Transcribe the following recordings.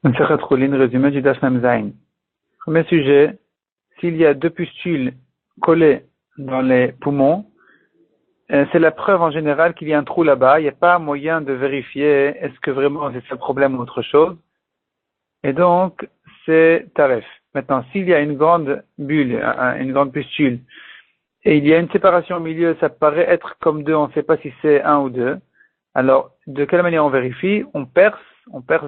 Masechet Choulin, résumé du Daf Mem Zayin. Premier sujet, s'il y a deux pustules collées dans les poumons, c'est la preuve en général qu'il y a un trou là-bas. Il n'y a pas moyen de vérifier est-ce que vraiment c'est ça le problème ou autre chose. Et donc, c'est taref. Maintenant, s'il y a une grande bulle, une grande pustule, et il y a une séparation au milieu, ça paraît être comme deux, on ne sait pas si c'est un ou deux. Alors, de quelle manière on vérifie? On perce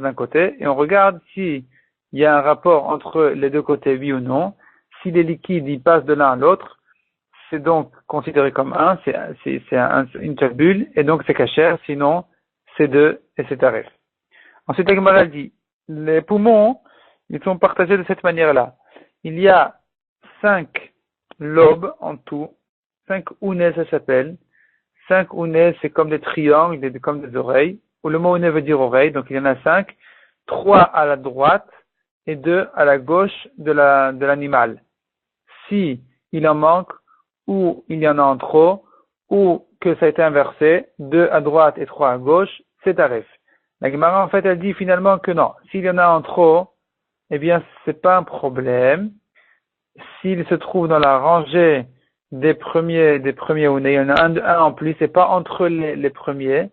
d'un côté, et on regarde s'il y a un rapport entre les deux côtés, oui ou non. Si les liquides y passent de l'un à l'autre, c'est donc considéré comme un, une seule bulle, et donc c'est cachère, sinon c'est deux, et c'est taref. Ensuite, la Gemara dit, les poumons, ils sont partagés de cette manière-là. Il y a 5 lobes en tout, 5 ounets ça s'appelle. 5 ounets, c'est comme des triangles, comme des oreilles, où le mot ounet veut dire oreille, donc il y en a 5, 3 à la droite et 2 à la gauche de l'animal. Si il en manque, ou il y en a en trop, ou que ça a été inversé, 2 à droite et 3 à gauche, c'est taref. La Gemara, en fait, elle dit finalement que non. S'il y en a en trop, eh bien, c'est pas un problème. S'il se trouve dans la rangée des premiers ounets, il y en a un en plus, c'est pas entre les premiers,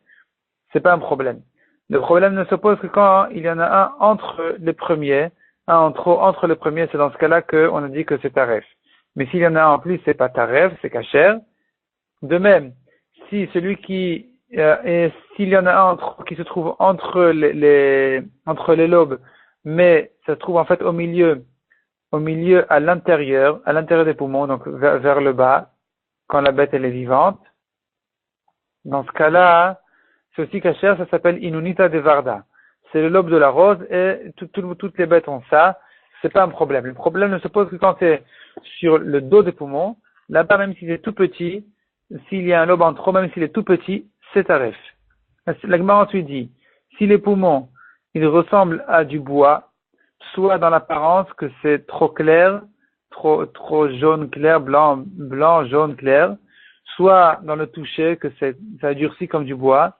c'est pas un problème. Le problème ne se pose que quand il y en a un entre les premiers, un en trop entre les premiers, c'est dans ce cas-là qu'on a dit que c'est taref. Mais s'il y en a un en plus, c'est pas taref, c'est cachère. De même, si celui et s'il y en a un qui se trouve entre entre les lobes, mais ça se trouve en fait au milieu, à l'intérieur des poumons, donc vers le bas, quand la bête elle est vivante. Dans ce cas-là, c'est aussi cachère, ça s'appelle Inunita de Varda. C'est le lobe de la rose et toutes les bêtes ont ça. C'est pas un problème. Le problème ne se pose que quand c'est sur le dos des poumons. Là-bas, même s'il est tout petit, s'il y a un lobe en trop, même s'il est tout petit, c'est taref. La Gemara ensuite dit, si les poumons, ils ressemblent à du bois, soit dans l'apparence que c'est trop clair, trop jaune clair, blanc, jaune clair, soit dans le toucher que ça durcit comme du bois,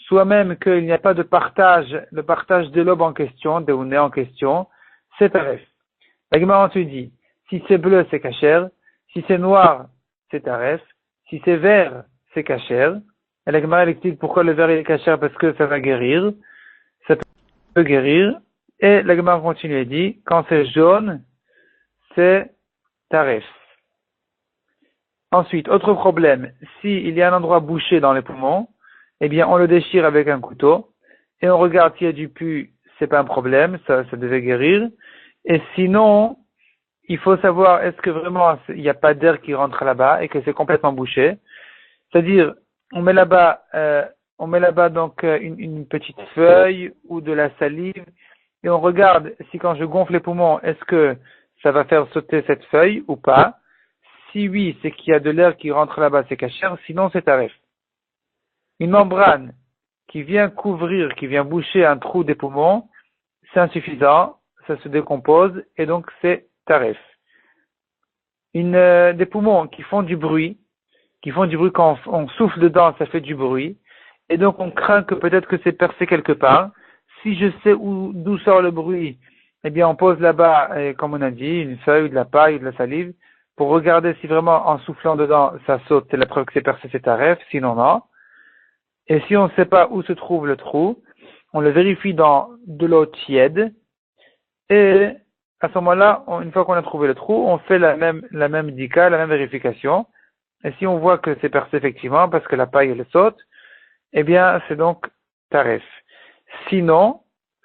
soit même qu'il n'y a pas de partage, le partage des lobes en question, des ounets en question, c'est taref. La Gemara ensuite dit, si c'est bleu, c'est cachère, si c'est noir, c'est taref, si c'est vert, c'est cachère. Et la Gemara explique pourquoi le vert est cachère, parce que ça va guérir, ça peut guérir. Et la Gemara continue et dit, quand c'est jaune, c'est taref. Ensuite, autre problème, s'il y a un endroit bouché dans les poumons, eh bien, on le déchire avec un couteau, et on regarde s'il y a du pus, c'est pas un problème, ça devait guérir. Et sinon, il faut savoir est-ce que vraiment il n'y a pas d'air qui rentre là-bas et que c'est complètement bouché. C'est-à-dire, on met là-bas donc une petite feuille ou de la salive et on regarde si quand je gonfle les poumons, est-ce que ça va faire sauter cette feuille ou pas. Si oui, c'est qu'il y a de l'air qui rentre là-bas, c'est cachère, sinon c'est taref. Une membrane qui vient boucher un trou des poumons, c'est insuffisant, ça se décompose et donc c'est taref. Des poumons qui font du bruit quand on souffle dedans, ça fait du bruit, et donc on craint que peut-être que c'est percé quelque part. Si je sais d'où sort le bruit, eh bien on pose là-bas, comme on a dit, une feuille, de la paille, de la salive, pour regarder si vraiment en soufflant dedans ça saute, c'est la preuve que c'est percé, c'est taref, sinon non. Et si on ne sait pas où se trouve le trou, on le vérifie dans de l'eau tiède, et à ce moment-là, une fois qu'on a trouvé le trou, on fait la même dika, la même vérification. Et si on voit que c'est percé effectivement, parce que la paille elle saute, eh bien c'est donc taref. Sinon,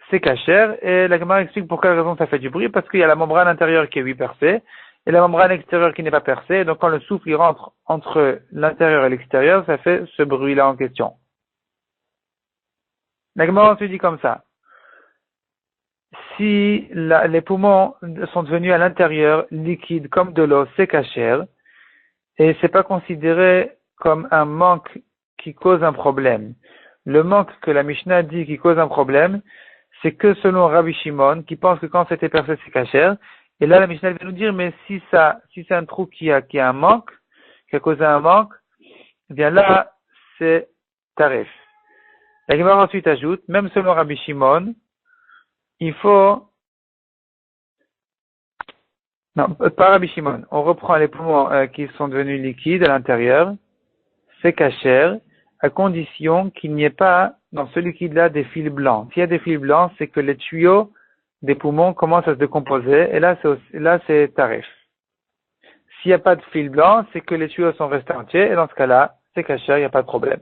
c'est cachère, et la Gemara explique pour quelle raison ça fait du bruit, parce qu'il y a la membrane intérieure qui est oui percée, et la membrane extérieure qui n'est pas percée, et donc quand le souffle il rentre entre l'intérieur et l'extérieur, ça fait ce bruit-là en question. La Gemara se dit comme ça. Si les poumons sont devenus à l'intérieur liquides comme de l'eau, c'est cachère, et c'est pas considéré comme un manque qui cause un problème. Le manque que la Mishnah dit qui cause un problème, c'est que selon Rabbi Shimon, qui pense que quand c'était percé, c'est cachère. Et là, la Mishnah vient nous dire, mais si c'est un trou qui a un manque, qui a causé un manque, eh bien là, c'est taref. La Gemara ensuite ajoute, même selon Rabbi Shimon, il faut, non, pas Rabbi Shimon. On reprend les poumons qui sont devenus liquides à l'intérieur, c'est cachère, à condition qu'il n'y ait pas dans ce liquide-là des fils blancs. S'il y a des fils blancs, c'est que les tuyaux des poumons commencent à se décomposer, et là c'est tarif. S'il n'y a pas de fils blancs, c'est que les tuyaux sont restés entiers, et dans ce cas-là, c'est cachère, il n'y a pas de problème.